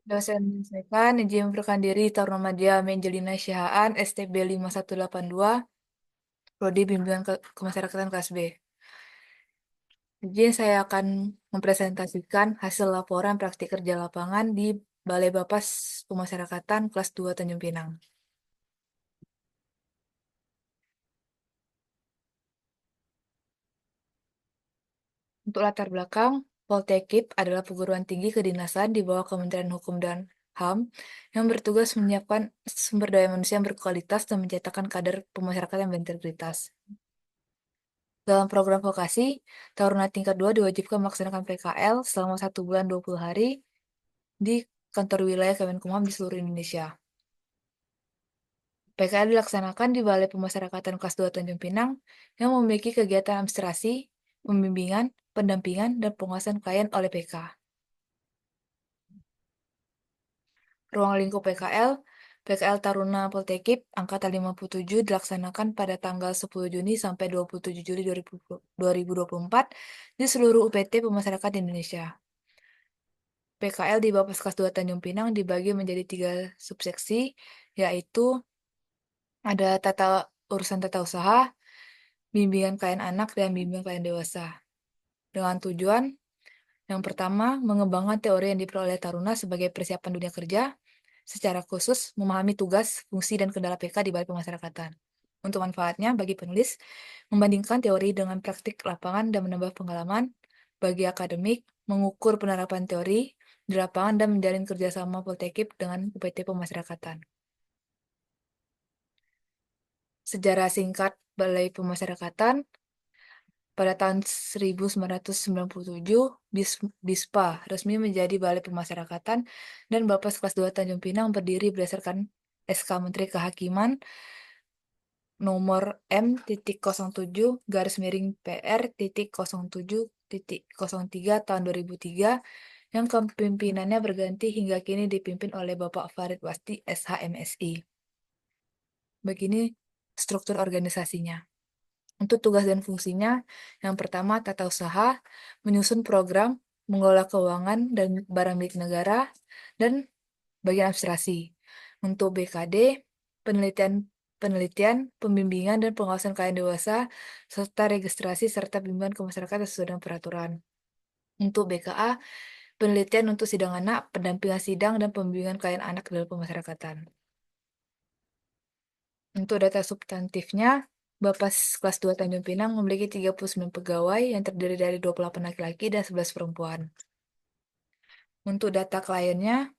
Dosen menyampaikan izin memperkenalkan diri Taruna Madya Menjelina Syahaan STB 5182 Prodi Bimbingan Kemasyarakatan kelas B. Izin saya akan mempresentasikan hasil laporan praktik kerja lapangan di Balai Bapas Pemasyarakatan kelas 2 Tanjung Pinang. Untuk latar belakang, Poltekip adalah perguruan tinggi kedinasan di bawah Kementerian Hukum dan HAM yang bertugas menyiapkan sumber daya manusia yang berkualitas dan mencetakkan kader pemasyarakatan yang berintegritas. Dalam program vokasi, Taruna tingkat 2 diwajibkan melaksanakan PKL selama 1 bulan 20 hari di kantor wilayah Kemenkumham di seluruh Indonesia. PKL dilaksanakan di Balai Pemasyarakatan kelas 2 Tanjung Pinang yang memiliki kegiatan administrasi, pembimbingan, pendampingan, dan penguasaan klien oleh PK. Ruang lingkup PKL Taruna Poltekip Angkatan 57 dilaksanakan pada tanggal 10 Juni sampai 27 Juli 2024 di seluruh UPT Pemasyarakatan Indonesia. PKL di Bapas kelas 2 Tanjung Pinang dibagi menjadi 3 subseksi, yaitu ada urusan tata usaha, bimbingan klien anak, dan bimbingan klien dewasa. Dengan tujuan, yang pertama, mengembangkan teori yang diperoleh Taruna sebagai persiapan dunia kerja, secara khusus memahami tugas, fungsi, dan kendala PK di Balai Pemasyarakatan. Untuk manfaatnya bagi penulis, membandingkan teori dengan praktik lapangan dan menambah pengalaman bagi akademik, mengukur penerapan teori di lapangan dan menjalin kerjasama Poltekip dengan UPT Pemasyarakatan. Sejarah singkat Balai Pemasyarakatan. Pada tahun 1997, BISPA resmi menjadi Balai Pemasyarakatan dan Bapas kelas 2 Tanjung Pinang berdiri berdasarkan SK Menteri Kehakiman nomor M.07/PR.03 tahun 2003 yang kepimpinannya berganti hingga kini dipimpin oleh Bapak Farid Wasti SH.MSI. Begini struktur organisasinya. Untuk tugas dan fungsinya, yang pertama tata usaha, menyusun program, mengelola keuangan dan barang milik negara, dan bagian administrasi. Untuk BKD, penelitian, pembimbingan dan pengawasan klien dewasa, serta registrasi serta bimbingan ke masyarakat sesuai dengan peraturan. Untuk BKA, penelitian untuk sidang anak, pendampingan sidang, dan pembimbingan klien anak dalam pemasyarakatan. Untuk data substantifnya, Bapas kelas 2 Tanjung Pinang memiliki 39 pegawai yang terdiri dari 28 laki-laki dan 11 perempuan. Untuk data kliennya,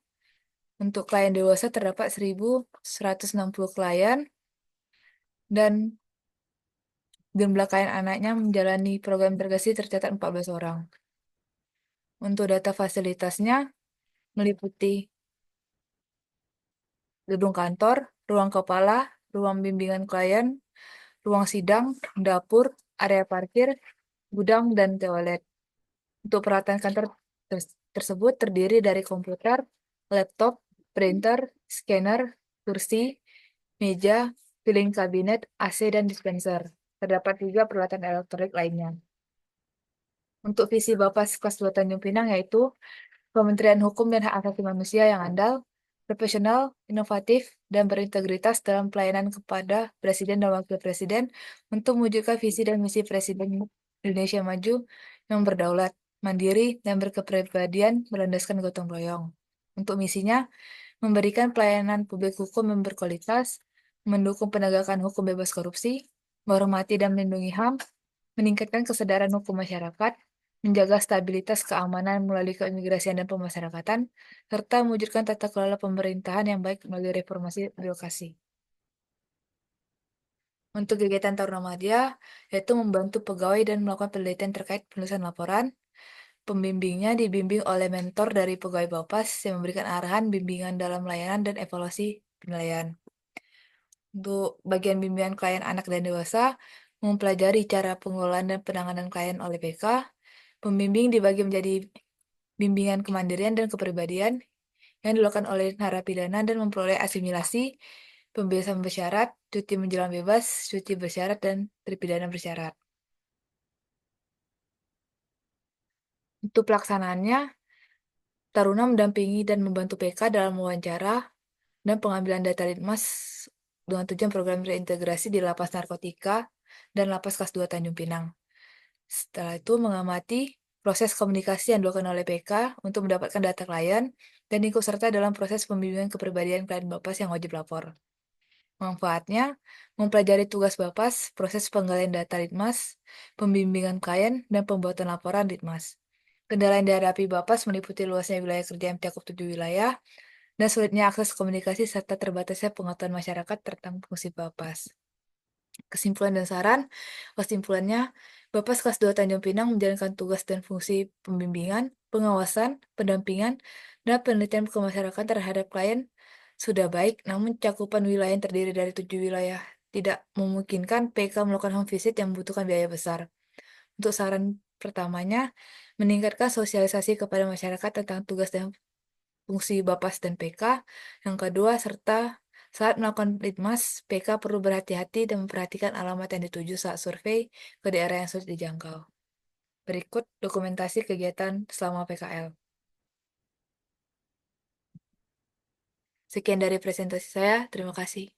untuk klien dewasa terdapat 1.160 klien dan jumlah klien anaknya menjalani program integrasi tercatat 14 orang. Untuk data fasilitasnya meliputi gedung kantor, ruang kepala, ruang bimbingan klien, ruang sidang, dapur, area parkir, gudang, dan toilet. Untuk peralatan kantor tersebut terdiri dari komputer, laptop, printer, scanner, kursi, meja, filing kabinet, AC, dan dispenser. Terdapat juga peralatan elektronik lainnya. Untuk visi Bapas kelas 2 Tanjung Pinang yaitu Kementerian Hukum dan Hak Asasi Manusia yang andal, profesional, inovatif, dan berintegritas dalam pelayanan kepada Presiden dan Wakil Presiden untuk mewujudkan visi dan misi Presiden Indonesia Maju yang berdaulat, mandiri, dan berkepribadian berlandaskan gotong royong. Untuk misinya, memberikan pelayanan publik hukum yang berkualitas, mendukung penegakan hukum bebas korupsi, menghormati dan melindungi HAM, meningkatkan kesadaran hukum masyarakat, menjaga stabilitas keamanan melalui keimigrasian dan pemasyarakatan, serta mewujudkan tata kelola pemerintahan yang baik melalui reformasi birokrasi. Untuk kegiatan Taruna Madya, yaitu membantu pegawai dan melakukan penelitian terkait penulisan laporan. Pembimbingnya dibimbing oleh mentor dari pegawai Bapas yang memberikan arahan bimbingan dalam layanan dan evaluasi penilaian. Untuk bagian bimbingan klien anak dan dewasa, mempelajari cara pengelolaan dan penanganan klien oleh PK. Pembimbing dibagi menjadi bimbingan kemandirian dan kepribadian yang dilakukan oleh narapidana dan memperoleh asimilasi, pembebasan bersyarat, cuti menjelang bebas, cuti bersyarat, dan terpidana bersyarat. Untuk pelaksanaannya, Taruna mendampingi dan membantu PK dalam wawancara dan pengambilan data litmas dengan tujuan program reintegrasi di Lapas Narkotika dan Lapas Kelas 2 Tanjung Pinang. Setelah itu mengamati proses komunikasi yang dilakukan oleh PK untuk mendapatkan data klien dan ikut serta dalam proses pembimbingan kepribadian klien Bapas yang wajib lapor. Manfaatnya, mempelajari tugas Bapas, proses penggalian data Litmas, pembimbingan klien, dan pembuatan laporan Litmas. Kendala yang dihadapi Bapas meliputi luasnya wilayah kerja yang mencakup 7 wilayah, dan sulitnya akses komunikasi serta terbatasnya pengetahuan masyarakat tentang fungsi Bapas. Kesimpulan dan saran, kesimpulannya, Bapas kelas 2 Tanjung Pinang menjalankan tugas dan fungsi pembimbingan, pengawasan, pendampingan, dan penelitian ke masyarakat terhadap klien sudah baik, namun cakupan wilayah yang terdiri dari 7 wilayah tidak memungkinkan PK melakukan home visit yang membutuhkan biaya besar. Untuk saran pertamanya, meningkatkan sosialisasi kepada masyarakat tentang tugas dan fungsi Bapas dan PK. Yang kedua, serta saat melakukan litmas, PK perlu berhati-hati dan memperhatikan alamat yang dituju saat survei ke daerah yang sulit dijangkau. Berikut dokumentasi kegiatan selama PKL. Sekian dari presentasi saya, terima kasih.